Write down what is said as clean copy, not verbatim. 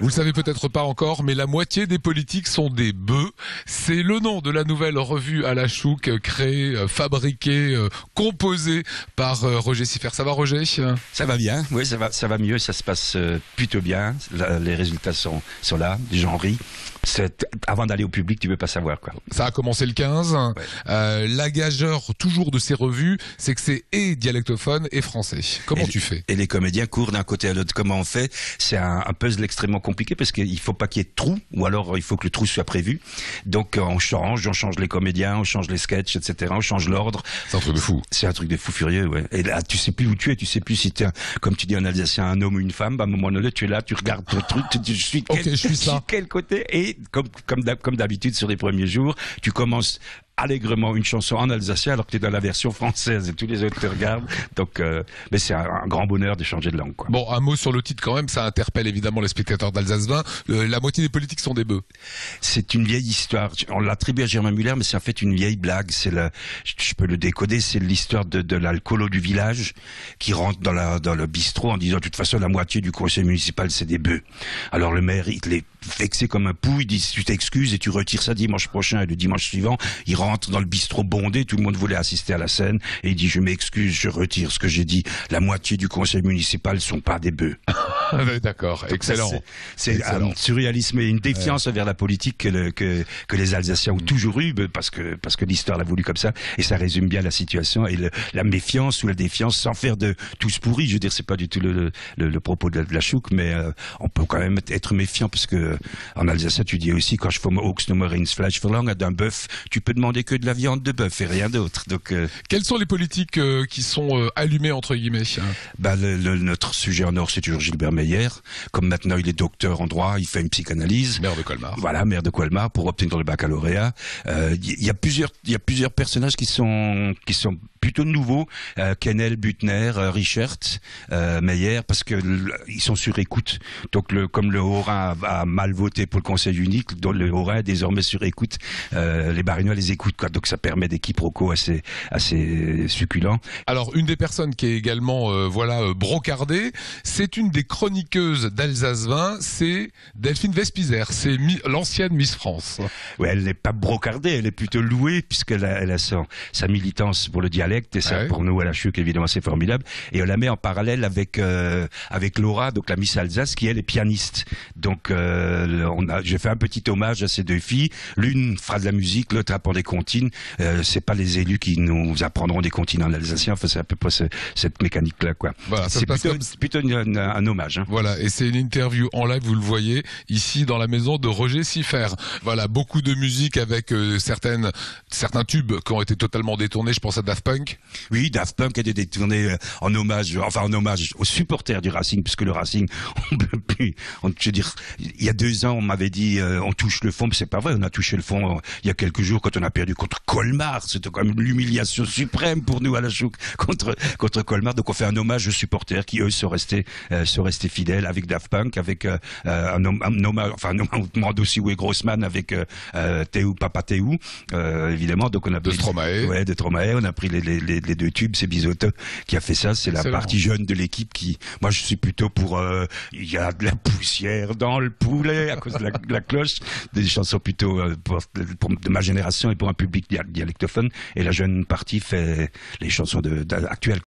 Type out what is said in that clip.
Vous le savez peut-être pas encore, mais la moitié des politiques sont des bœufs. C'est le nom de la nouvelle revue à la Chouque, créée, fabriquée, composée par Roger Siffert. Ça va, Roger? Ça va bien, oui, ça va mieux, ça se passe plutôt bien. Les résultats sont là, les gens rient. Avant d'aller au public, tu veux pas savoir, quoi. Ça a commencé le 15. Ouais. La gageure toujours de ces revues, c'est que c'est et dialectophone et français. Comment tu fais? Et les comédiens courent d'un côté à l'autre. Comment on fait? C'est un puzzle extrêmement compliqué parce qu'il faut pas qu'il y ait de trou, ou alors il faut que le trou soit prévu. Donc on change les comédiens, on change les sketchs, etc. On change l'ordre. C'est un truc de fou. C'est un truc de fou furieux, ouais. Et là, tu sais plus où tu es, tu sais plus si t'es, comme tu dis en alsacien, un homme ou une femme. Bah, à un moment donné, tu es là, tu regardes ton truc, je suis de quel côté? Et comme d'habitude sur les premiers jours, tu commences allègrement une chanson en alsacien alors que tu es dans la version française et tous les autres te regardent. Donc, mais c'est un grand bonheur de changer de langue, quoi. Bon, un mot sur le titre quand même, ça interpelle évidemment les spectateurs d'Alsace 20. La moitié des politiques sont des bœufs. C'est une vieille histoire. On l'attribue à Germain Muller, mais c'est en fait une vieille blague. Je peux le décoder, c'est l'histoire de l'alcoolo du village qui rentre dans le bistrot en disant de toute façon la moitié du conseil municipal c'est des bœufs. Alors le maire, il est vexé comme un pou, il dit tu t'excuses et tu retires ça dimanche prochain et le dimanche suivant, il rentre dans le bistrot bondé, tout le monde voulait assister à la scène et il dit je m'excuse, je retire ce que j'ai dit, la moitié du conseil municipal sont pas des bœufs. D'accord, excellent. C'est un surréalisme et une défiance envers la politique que les Alsaciens ont toujours eu parce que l'histoire l'a voulu comme ça et ça résume bien la situation et la méfiance ou la défiance sans faire de tous pourris. Je veux dire, c'est pas du tout le propos de la Chouque, mais on peut quand même être méfiant parce que en alsacien tu dis aussi quand je fais Ox nummer ins Fleisch verlangen d'un bœuf, tu peux demander que de la viande de bœuf et rien d'autre. Donc quelles sont les politiques qui sont allumées entre guillemets? Notre sujet en or c'est toujours Gilbert Meyer. Comme maintenant il est docteur en droit, il fait une psychanalyse. Maire de Colmar. Voilà, maire de Colmar pour obtenir le baccalauréat. Il y a plusieurs personnages qui sont plutôt nouveaux. Kennel, Butner, Richert, Meyer, parce que ils sont sur écoute. Donc comme le Haut-Rhin a mal voté pour le Conseil unique, donc le Haut-Rhin est désormais sur écoute. Les Barinois les écoutent, quoi. Donc ça permet des quiproquos assez succulents. Alors une des personnes qui est également brocardée, c'est une des chroniqueuses d'Alsace 20, c'est Delphine Vespizer, c'est l'ancienne Miss France. Ouais, elle n'est pas brocardée, elle est plutôt louée puisqu'elle a sa militance pour le dialecte et ça pour nous à la Chouque évidemment c'est formidable et on la met en parallèle avec Laura, donc la Miss Alsace qui elle est pianiste. Donc j'ai fait un petit hommage à ces deux filles, l'une fera de la musique, l'autre apprend des comptines. C'est pas les élus qui nous apprendront des comptines en alsacien, enfin c'est à peu près cette mécanique là, quoi. Voilà, c'est plutôt un hommage, hein. Voilà, et c'est une interview en live, vous le voyez ici dans la maison de Roger Siffert. Voilà, beaucoup de musique avec certains tubes qui ont été totalement détournés, je pense à Daft Punk. Oui, Daft Punk a été détourné en hommage aux supporters du Racing, puisque le Racing, je veux dire, il y a 2 ans, on m'avait dit on touche le fond, mais c'est pas vrai, on a touché le fond il y a quelques jours quand on a perdu contre Colmar, c'était quand même l'humiliation suprême pour nous à la Chouque contre Colmar, donc on fait un hommage aux supporters qui eux sont restés fidèles avec Daft Punk, avec un hommage, enfin on demande aussi où est Grossman avec Théo, Papa Théo, évidemment, donc on a pris de Stromae, on a pris les 2 tubes, c'est Bisotto qui a fait ça, c'est la partie jeune de l'équipe qui, moi je suis plutôt pour il y a de la poussière dans le poulet à cause de la cloche, des chansons plutôt de ma génération et pour un public dialectophone, et la jeune partie fait les chansons actuelles.